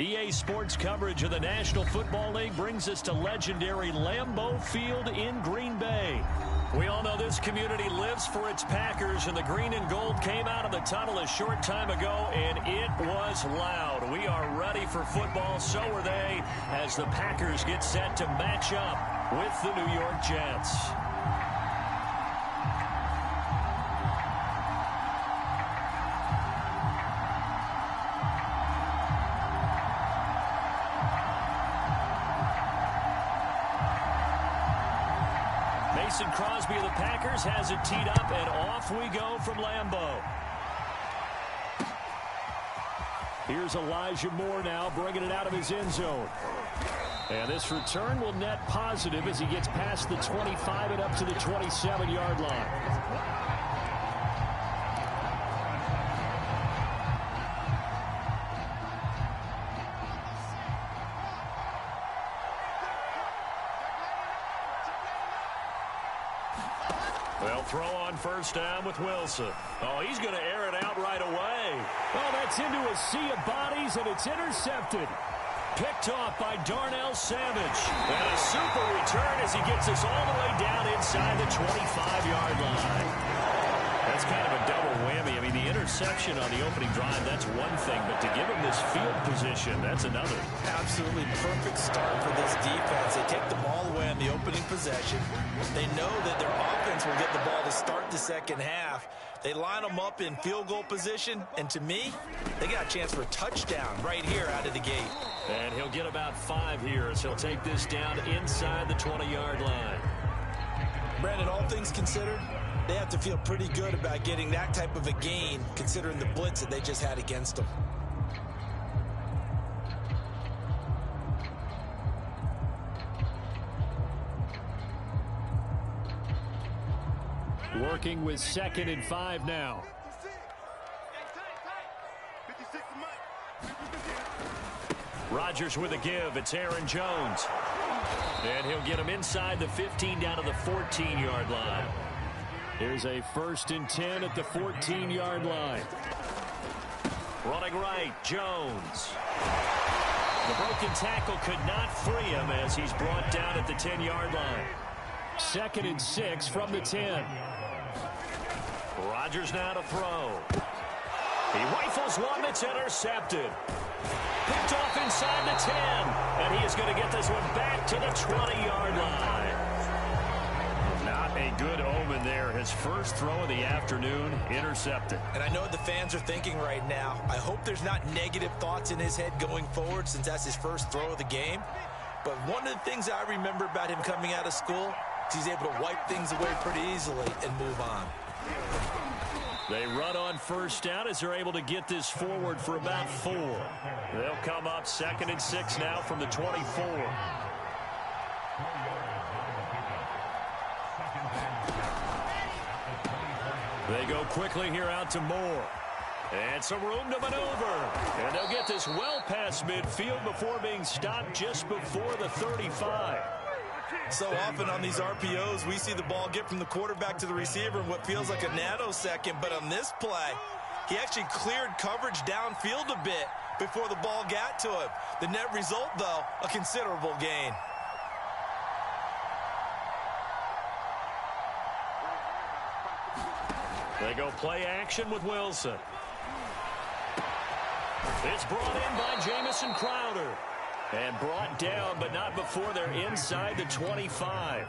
EA Sports coverage of the National Football League brings us to legendary Lambeau Field in Green Bay. We all know this community lives for its Packers, and the green and gold came out of the tunnel a short time ago, and it was loud. We are ready for football, so are they, as the Packers get set to match up with the New York Jets. Mason Crosby of the Packers has it teed up, and off we go from Lambeau. Here's Elijah Moore now, bringing it out of his end zone. And this return will net positive as he gets past the 25 and up to the 27-yard line. Well, throw on first down with Wilson. Oh, he's going to air it out right away. Oh, that's into a sea of bodies, and it's intercepted. Picked off by Darnell Savage. And a super return as he gets us all the way down inside the 25-yard line. That's kind of a double whammy. I mean, the interception on the opening drive, that's one thing, but to give him this field position, that's another. Absolutely perfect start for this defense. They take the ball away on the opening possession. They know that their offense will get the ball to start the second half. They line them up in field goal position, and to me, they got a chance for a touchdown right here out of the gate. And he'll get about 5 here as he'll take this down inside the 20-yard line. Brandon, all things considered, they have to feel pretty good about getting that type of a gain, considering the blitz that they just had against them. Working with 2nd and 5 now. Rodgers with a give. It's Aaron Jones. And he'll get him inside the 15 down to the 14-yard line. Here's a 1st and 10 at the 14-yard line. Running right, Jones. The broken tackle could not free him as he's brought down at the 10-yard line. 2nd and 6 from the 10. Rodgers now to throw. He rifles one that's intercepted. Picked off inside the 10. And he is going to get this one back to the 20-yard line. Not a good omen there. His first throw of the afternoon intercepted. And I know what the fans are thinking right now. I hope there's not negative thoughts in his head going forward since that's his first throw of the game. But one of the things I remember about him coming out of school is he's able to wipe things away pretty easily and move on. They run on first down as they're able to get this forward for about 4. They'll come up 2nd and 6 now from the 24. They go quickly here out to Moore. And some room to maneuver. And they'll get this well past midfield before being stopped just before the 35. So often on these RPOs, we see the ball get from the quarterback to the receiver in what feels like a nanosecond. But on this play, he actually cleared coverage downfield a bit before the ball got to him. The net result, though, a considerable gain. They go play action with Wilson. It's brought in by Jamison Crowder. And brought down, but not before they're inside the 25.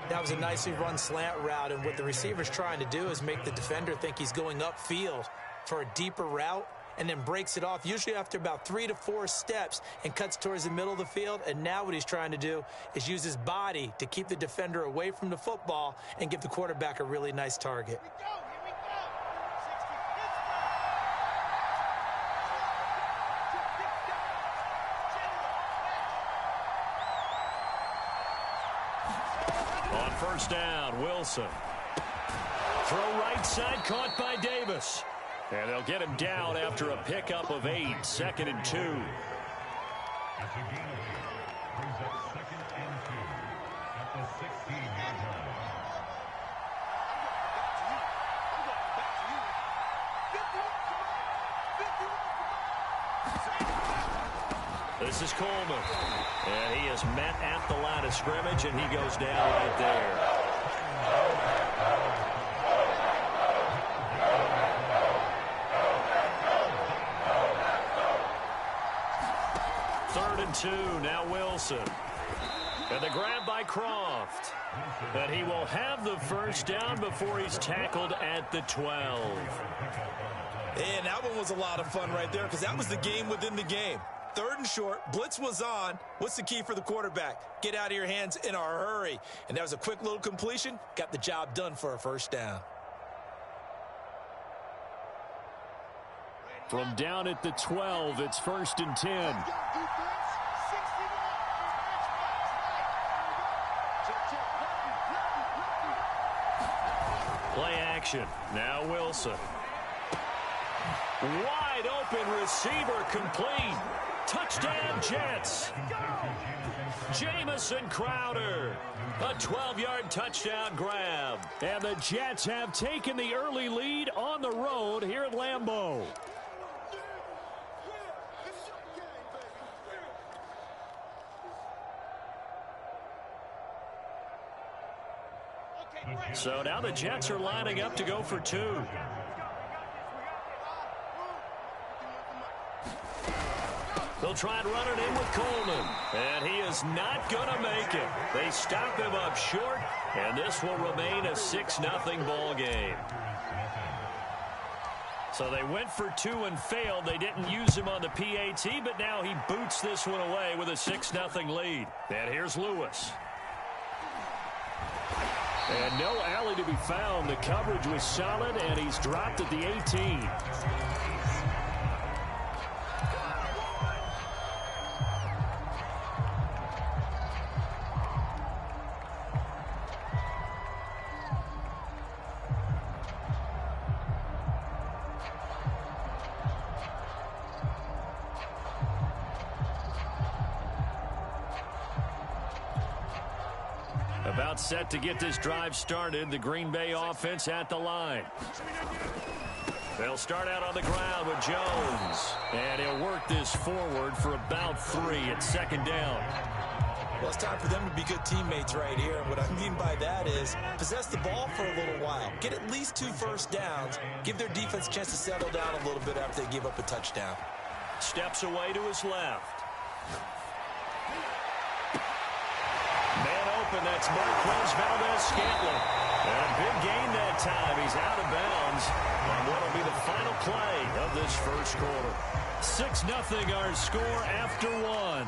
That was a nicely run slant route, and what the receiver's trying to do is make the defender think he's going upfield for a deeper route, and then breaks it off, usually after about 3 to 4 steps, and cuts towards the middle of the field. And now what he's trying to do is use his body to keep the defender away from the football and give the quarterback a really nice target. On first down, Wilson. Throw right side, caught by Davis. And they'll get him down after a pickup of 8, 2nd and 2. This is Coleman. And he is met at the line of scrimmage, and he goes down right there. Third and 2, now Wilson. And the grab by Croft. And he will have the first down before he's tackled at the 12. And that one was a lot of fun right there because that was the game within the game. Third and short, blitz was on. What's the key for the quarterback? Get out of your hands in a hurry. And that was a quick little completion. Got the job done for a first down. From down at the 12, it's first and 10. Play action. Now Wilson. Wide open receiver complete. Touchdown Jets. Jamison Crowder. A 12-yard touchdown grab. And the Jets have taken the early lead on the road here at Lambeau. So now the Jets are lining up to go for 2. They'll try and run it in with Coleman. And he is not going to make it. They stop him up short, and this will remain a 6-0 ball game. So they went for 2 and failed. They didn't use him on the PAT, but now he boots this one away with a 6-0 lead. And here's Lewis. And no alley to be found. The coverage was solid, and he's dropped at the 18. About set to get this drive started. The Green Bay offense at the line. They'll start out on the ground with Jones. And he'll work this forward for about 3 at second down. Well, it's time for them to be good teammates right here. And what I mean by that is possess the ball for a little while. Get at least 2 first downs. Give their defense a chance to settle down a little bit after they give up a touchdown. Steps away to his left. And that's Marquez Valdez-Scantling. And a big gain that time. He's out of bounds on what will be the final play of this first quarter. 6-0 our score after 1.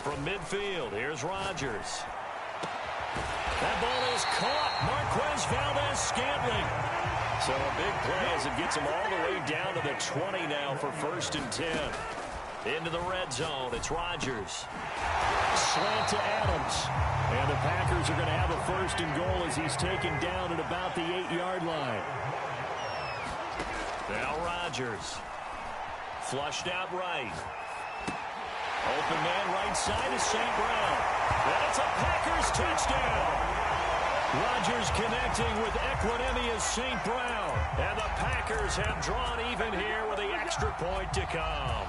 From midfield, here's Rodgers. That ball is caught. Marquez Valdez-Scantling. So a big play as it gets him all the way down to the 20 now for first and 10. Into the red zone. It's Rodgers. Slant to Adams. And the Packers are going to have a first and goal as he's taken down at about the 8-yard line. Now Rodgers. Flushed out right. Open man right side is St. Brown. And it's a Packers touchdown. Rodgers connecting with Equinemius St. Brown. And the Packers have drawn even here with the extra point to come.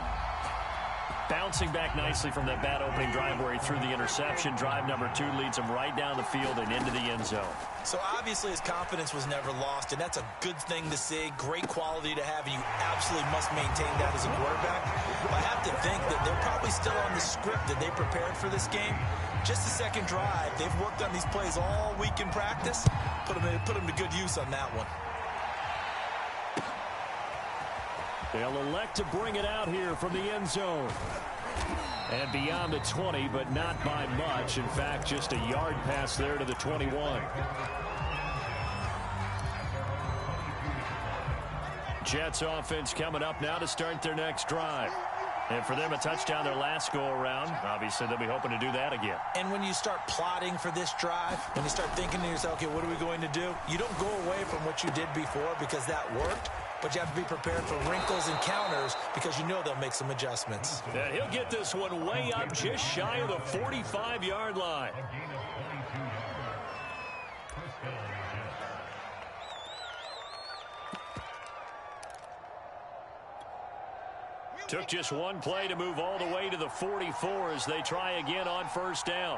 Bouncing back nicely from that bad opening drive where he threw the interception. Drive number 2 leads him right down the field and into the end zone. So obviously his confidence was never lost, and that's a good thing to see. Great quality to have, and you absolutely must maintain that as a quarterback. I have to think that they're probably still on the script that they prepared for this game. Just the second drive. They've worked on these plays all week in practice. Put them to good use on that one. They'll elect to bring it out here from the end zone. And beyond the 20, but not by much. In fact, just a yard pass there to the 21. Jets offense coming up now to start their next drive. And for them, a touchdown their last go-around. Obviously, they'll be hoping to do that again. And when you start plotting for this drive, when you start thinking to yourself, okay, what are we going to do? You don't go away from what you did before because that worked. but you have to be prepared for wrinkles and counters because you know they'll make some adjustments. And he'll get this one way up just shy of the 45-yard line. Took just one play to move all the way to the 44 as they try again on first down.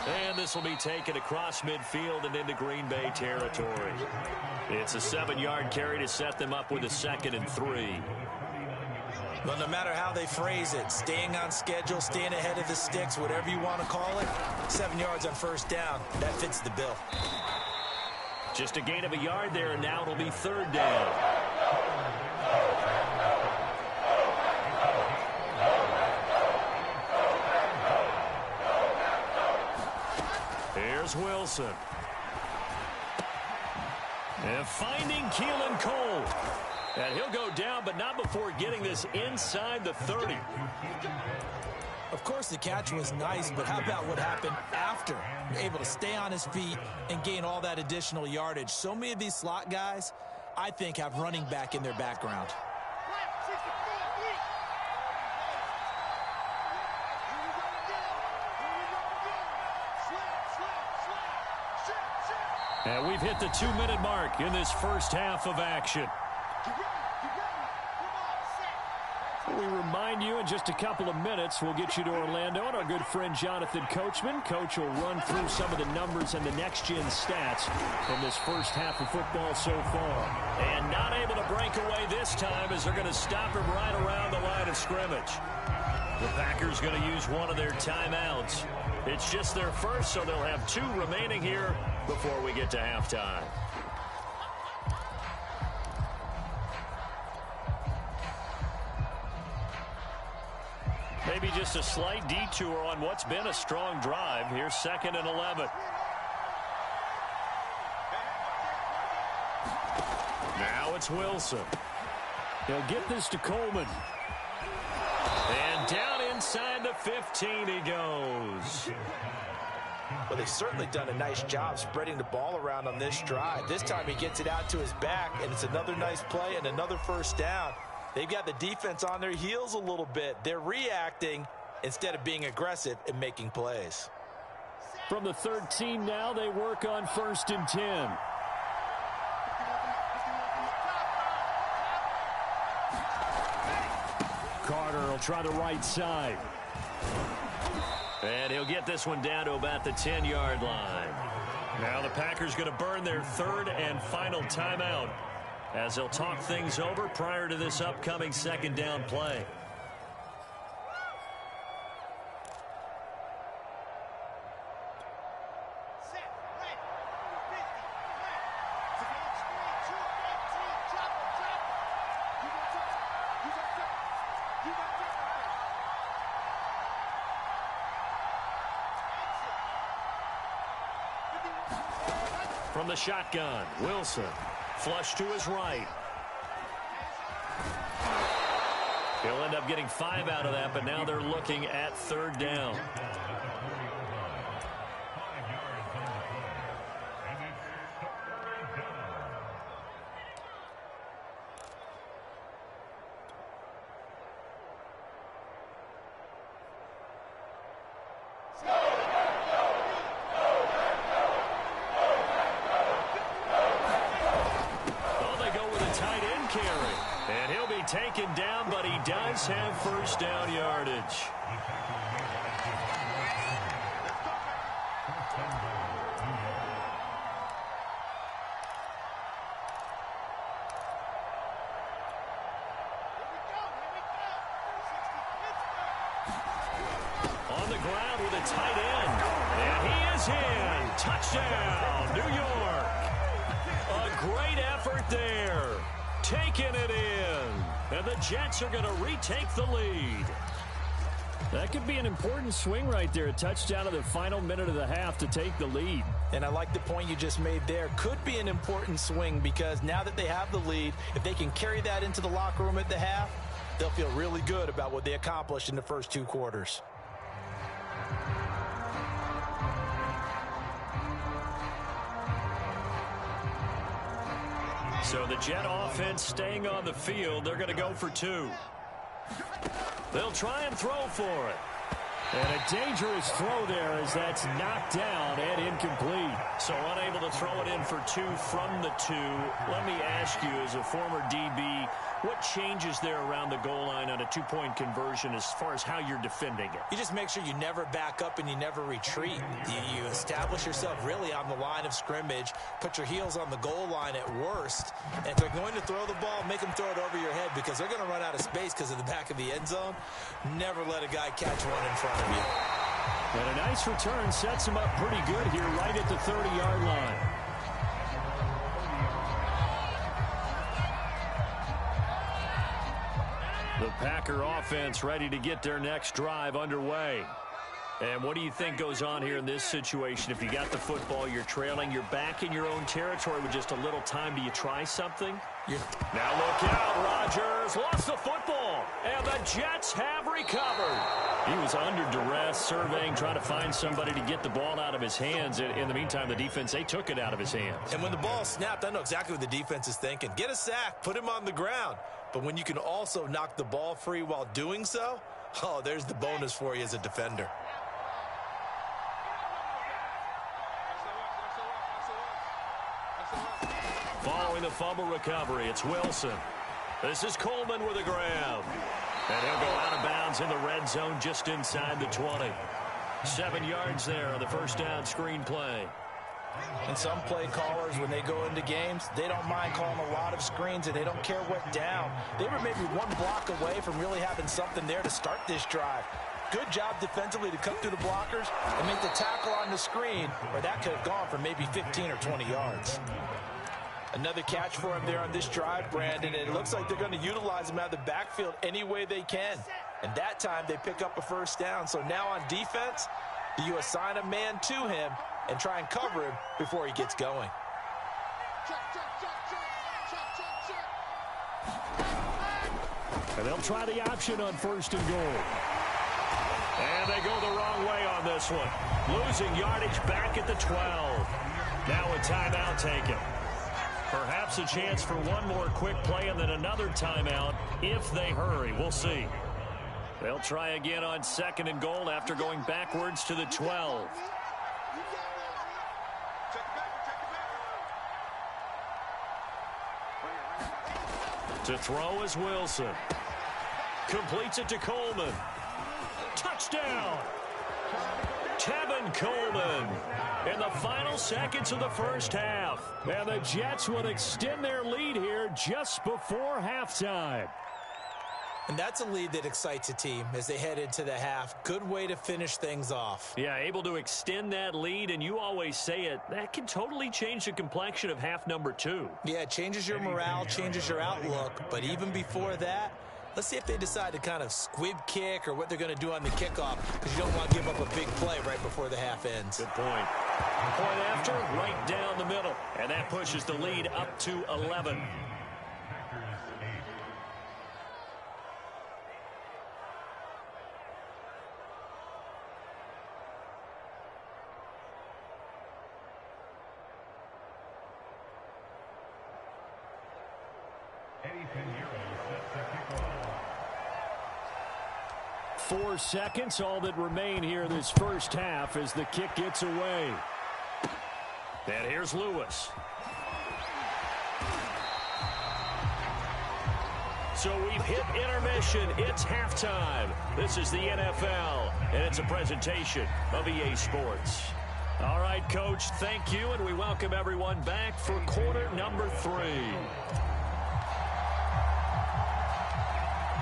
And this will be taken across midfield and into Green Bay territory. It's a 7-yard carry to set them up with a 2nd and 3. Well, no matter how they phrase it, staying on schedule, staying ahead of the sticks, whatever you want to call it, 7 yards on first down, that fits the bill. Just a gain of a yard there, and now it'll be 3rd down. Here's Wilson. And finding Keelan Cole. And he'll go down, but not before getting this inside the 30. Of course, the catch was nice, but how about what happened after? Able to stay on his feet and gain all that additional yardage. So many of these slot guys, I think, have running back in their background. And we've hit the 2-minute mark in this first half of action. We remind you in just a couple of minutes we'll get you to Orlando and our good friend Jonathan Coachman. Coach will run through some of the numbers and the next-gen stats from this first half of football so far. And not able to break away this time as they're going to stop him right around the line of scrimmage. The Packers going to use one of their timeouts. It's just their first, so they'll have 2 remaining here before we get to halftime. Maybe just a slight detour on what's been a strong drive. Here's 2nd and 11. Now it's Wilson. He'll get this to Coleman. And down inside the 15 he goes. Well, they've certainly done a nice job spreading the ball around on this drive. This time he gets it out to his back, and it's another nice play and another first down. They've got the defense on their heels a little bit. They're reacting instead of being aggressive and making plays. From the 13 now, they work on 1st and 10. Carter will try the right side. And he'll get this one down to about the 10-yard line. Now the Packers going to burn their 3rd and final timeout as they'll talk things over prior to this upcoming 2nd down play. From the shotgun, Wilson. Flush to his right. He'll end up getting 5 out of that, but now they're looking at 3rd down. Taken down, but he does have first down yardage. On the ground with a tight end. And he is in. Touchdown, New York. A great effort there. Taking it in. And the Jets are going to retake the lead. That could be an important swing right there. A touchdown in the final minute of the half to take the lead. And I like the point you just made there. Could be an important swing because now that they have the lead, if they can carry that into the locker room at the half, they'll feel really good about what they accomplished in the first 2 quarters. So the Jet offense staying on the field. They're going to go for 2. They'll try and throw for it. And a dangerous throw there as that's knocked down and incomplete. So unable to throw it in for 2 from the 2. Let me ask you, as a former DB, what changes there around the goal line on a 2-point conversion as far as how you're defending it? You just make sure you never back up and you never retreat. You establish yourself really on the line of scrimmage, put your heels on the goal line at worst, and if they're going to throw the ball, make them throw it over your head because they're going to run out of space because of the back of the end zone. Never let a guy catch one in front of you. And a nice return sets him up pretty good here right at the 30-yard line. The Packer offense ready to get their next drive underway. And what do you think goes on here in this situation? If you got the football, you're trailing, you're back in your own territory with just a little time. Do you try something? Now look out, Rodgers lost the football, and the Jets have recovered. He was under duress, surveying, trying to find somebody to get the ball out of his hands. In the meantime, the defense, they took it out of his hands. And when the ball snapped, I know exactly what the defense is thinking. Get a sack, put him on the ground. But when you can also knock the ball free while doing so, oh, there's the bonus for you as a defender. Following the fumble recovery, it's Wilson. This is Coleman with a grab. And he'll go out of bounds in the red zone just inside the 20. 7 yards there on the first down screen play. And some play callers, when they go into games, they don't mind calling a lot of screens, and they don't care what down. They were maybe 1 block away from really having something there to start this drive. Good job defensively to cut through the blockers and make the tackle on the screen, or that could have gone for maybe 15 or 20 yards. Another catch for him there on this drive, Brandon, and it looks like they're going to utilize him out of the backfield any way they can. And that time they pick up a first down. So now on defense, do you assign a man to him and try and cover him before he gets going? And they'll try the option on 1st and goal. And they go the wrong way on this one. Losing yardage back at the 12. Now a timeout taken. Perhaps a chance for one more quick play and then another timeout if they hurry. We'll see. They'll try again on 2nd and goal after going backwards to the 12. To throw is Wilson. Completes it to Coleman. Touchdown! Tevin Coleman in the final seconds of the first half. And the Jets would extend their lead here just before halftime. And that's a lead that excites a team as they head into the half. Good way to finish things off. Yeah, able to extend that lead, and you always say it, that can totally change the complexion of half number 2. Yeah, it changes your morale, changes your outlook. But even before that, let's see if they decide to kind of squib kick or what they're going to do on the kickoff, because you don't want to give up a big play right before the half ends. Good point. Point after, right down the middle. And that pushes the lead up to 11. Four seconds, all that remain here this first half as the kick gets away. And here's Lewis. So we've hit intermission. It's halftime. This is the NFL, and it's a presentation of EA Sports. All right, Coach, thank you, and we welcome everyone back for quarter number 3.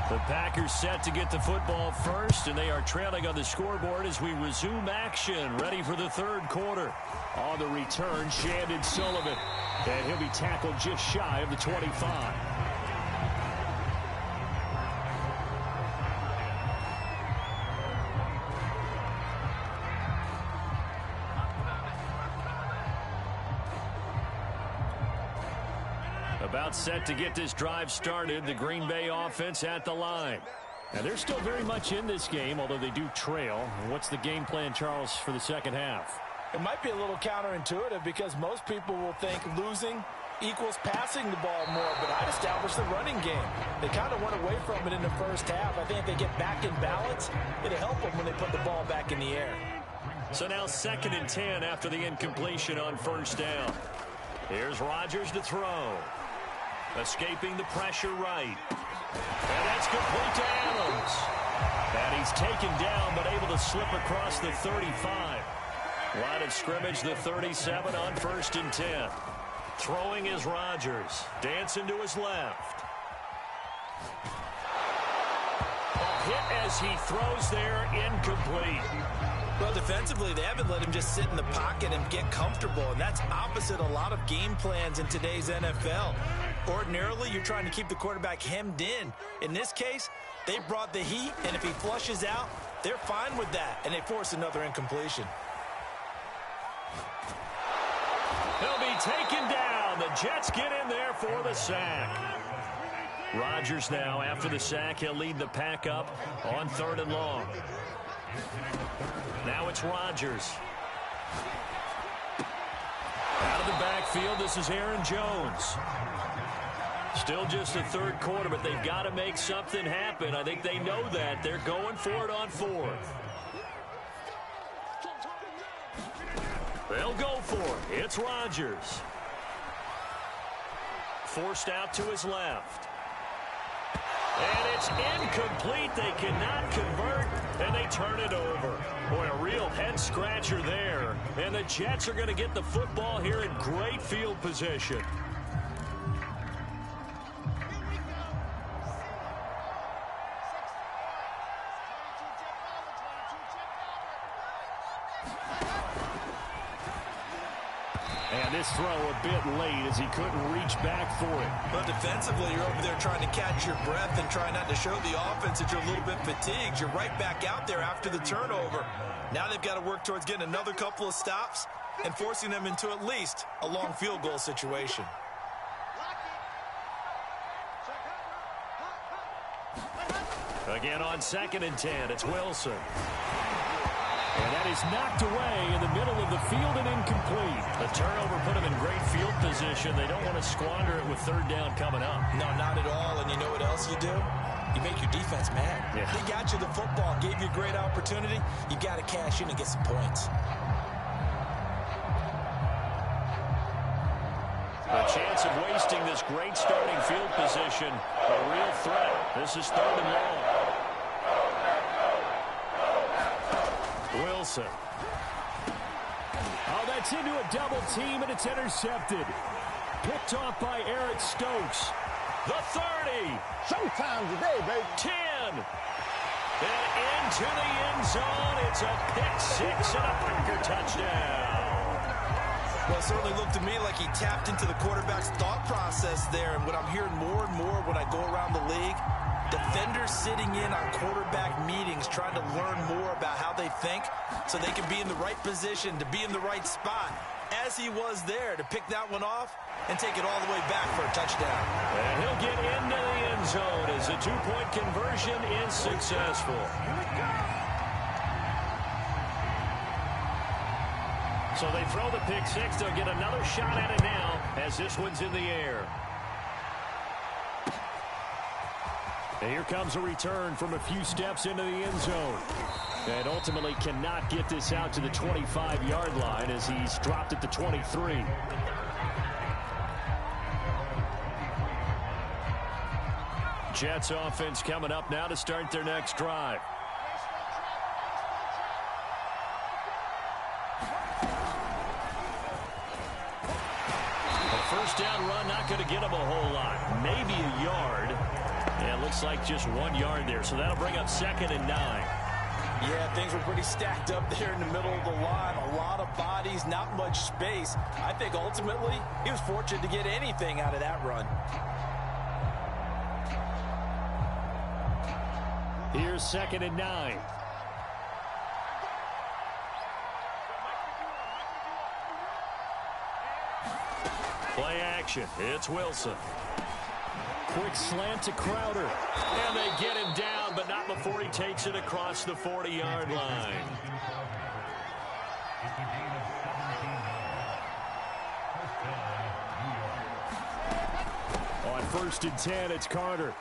The Packers set to get the football first, and they are trailing on the scoreboard as we resume action, ready for the third quarter. On the return, Shandon Sullivan, and he'll be tackled just shy of the 25. About set to get this drive started, the Green Bay offense at the line. Now, they're still very much in this game, although they do trail. What's the game plan, Charles, for the second half? It might be a little counterintuitive because most people will think losing equals passing the ball more, but I'd establish the running game. They kind of went away from it in the first half. I think if they get back in balance, it'll help them when they put the ball back in the air. So now 2nd and 10 after the incompletion on first down. Here's Rodgers to throw. Escaping the pressure right. And that's complete to Adams. And he's taken down but able to slip across the 35. Line of scrimmage, the 37 on 1st and 10. Throwing is Rodgers. Dancing to his left. A hit as he throws there, incomplete. Well, defensively, they haven't let him just sit in the pocket and get comfortable, and that's opposite a lot of game plans in today's NFL. Ordinarily, you're trying to keep the quarterback hemmed in. In this case, they brought the heat, and if he flushes out, they're fine with that, and they force another incompletion. He'll be taken down. The Jets get in there for the sack. Rodgers now, after the sack, he'll lead the pack up on 3rd and long. Now it's Rodgers. Out of the backfield, this is Aaron Jones. Still just the 3rd quarter, but they've got to make something happen. I think they know that. They're going for it on 4th. They'll go for it. It's Rodgers. Forced out to his left. And it's incomplete. They cannot convert, and they turn it over. Boy, a real head-scratcher there. And the Jets are going to get the football here in great field position. And this throw a bit late as he couldn't reach back for it. But defensively, you're over there trying to catch your breath and try not to show the offense that you're a little bit fatigued. You're right back out there after the turnover. Now they've got to work towards getting another couple of stops and forcing them into at least a long field goal situation. Again on 2nd and 10, it's Wilson. And that is knocked away in the middle of the field and incomplete. The turnover put them in great field position. They don't want to squander it with 3rd down coming up. No, not at all. And you know what else you do? You make your defense mad. Yeah. They got you the football, gave you a great opportunity. You got to cash in and get some points. A chance of wasting this great starting field position. A real threat. This is 3rd and long. Wilson. Oh, that's into a double team, and it's intercepted. Picked off by Eric Stokes. The 30. Showtime today, baby. 10. And into the end zone. It's a pick-6 and a Packer touchdown. Well, it certainly looked to me like he tapped into the quarterback's thought process there. And what I'm hearing more and more when I go around the league, defenders sitting in on quarterback meetings trying to learn more about how they think so they can be in the right position to be in the right spot, as he was there to pick that one off and take it all the way back for a touchdown. And he'll get into the end zone as a 2-point conversion is successful. So they throw the pick-6. They'll get another shot at it now as this one's in the air. And here comes a return from a few steps into the end zone. And ultimately cannot get this out to the 25-yard line as he's dropped at the 23. Jets offense coming up now to start their next drive. A first down run, not going to get him a whole lot. Maybe a yard. And it looks like just 1 yard there. So that'll bring up 2nd and 9. Yeah, things were pretty stacked up there in the middle of the line. A lot of bodies, not much space. I think ultimately he was fortunate to get anything out of that run. Here's 2nd and 9. Play action. It's Wilson. Quick slant to Crowder. And they get him down, but not before he takes it across the 40-yard line. On 1st and 10, it's Carter.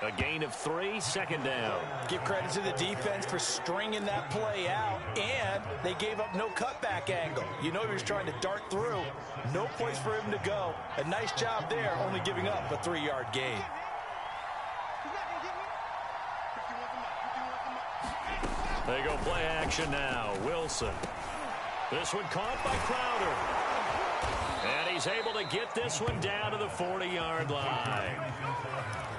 A gain of 3, 2nd down. Give credit to the defense for stringing that play out, and they gave up no cutback angle. You know he was trying to dart through. No place for him to go. A nice job there, only giving up a 3-yard gain. They go play action now. Wilson. This one caught by Crowder. And he's able to get this one down to the 40-yard line.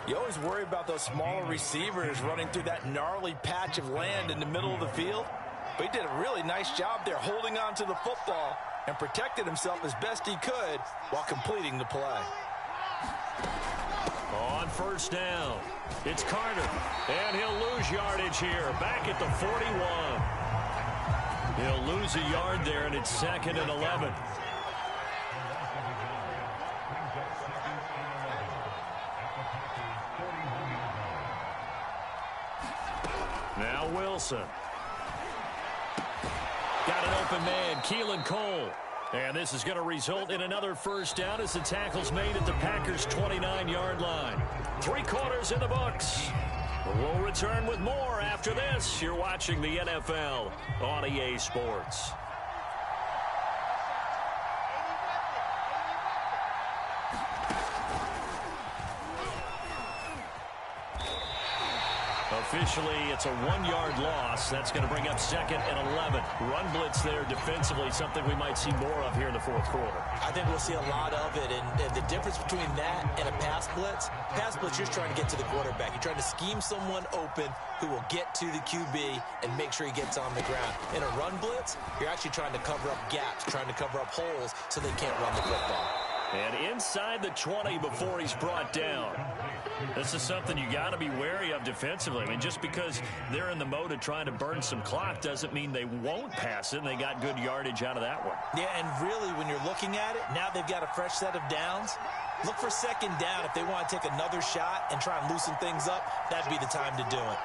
You always worry about those smaller receivers running through that gnarly patch of land in the middle of the field. But he did a really nice job there holding on to the football and protected himself as best he could while completing the play. On 1st down, it's Carter. And he'll lose yardage here, back at the 41. He'll lose a yard there, and it's 2nd and 11. Now Wilson. Got an open man, Keelan Cole. And this is going to result in another 1st down as the tackle's made at the Packers' 29-yard line. 3 quarters in the books. We'll return with more after this. You're watching the NFL on EA Sports. Officially, it's a 1-yard loss. That's going to bring up 2nd and 11. Run blitz there defensively, something we might see more of here in the 4th quarter. I think we'll see a lot of it, and the difference between that and a pass blitz, you're trying to get to the quarterback. You're trying to scheme someone open who will get to the QB and make sure he gets on the ground. In a run blitz, you're actually trying to cover up gaps, trying to cover up holes so they can't run the football. And inside the 20 before he's brought down. This is something you got to be wary of defensively. I mean, just because they're in the mode of trying to burn some clock doesn't mean they won't pass it, and they got good yardage out of that one. Yeah, and really, when you're looking at it, now they've got a fresh set of downs. Look for 2nd down. If they want to take another shot and try and loosen things up, that'd be the time to do it.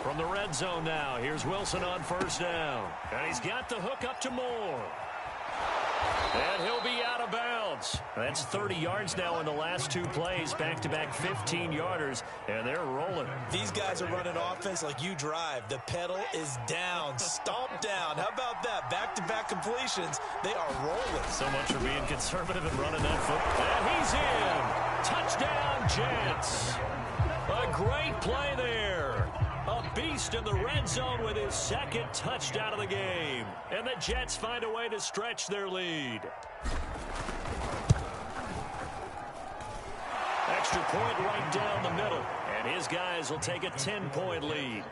From the red zone now, here's Wilson on 1st down. And he's got the hook up to Moore. And he'll be out of bounds. That's 30 yards now in the last 2 plays, back-to-back 15-yarders, and they're rolling. These guys are running offense like you drive. The pedal is down, stomp down. How about that? Back-to-back completions. They are rolling. So much for being conservative and running that football. And he's in. Touchdown, Jets. A great play there. A beast in the red zone with his 2nd touchdown of the game. And the Jets find a way to stretch their lead. Extra point right down the middle. And his guys will take a 10-point lead.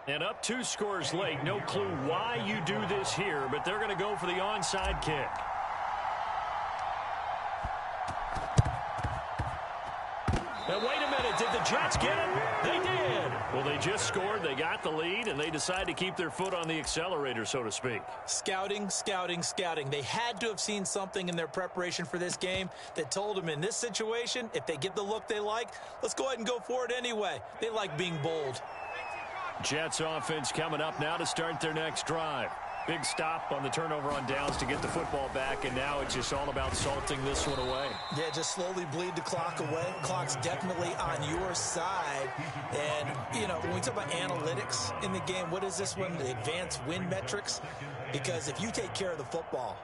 And up 2 scores late. No clue why you do this here, but they're going to go for the onside kick. And wait a minute, did the Jets get it? They did. Well, they just scored, they got the lead, and they decide to keep their foot on the accelerator, so to speak. Scouting, scouting, scouting. They had to have seen something in their preparation for this game that told them in this situation, if they get the look they like, let's go ahead and go for it anyway. They like being bold. Jets offense coming up now to start their next drive. Big stop on the turnover on downs to get the football back, and now it's just all about salting this one away. Yeah, just slowly bleed the clock away. Clock's definitely on your side. And, you know, when we talk about analytics in the game, what is this one? The advanced win metrics? Because if you take care of the football,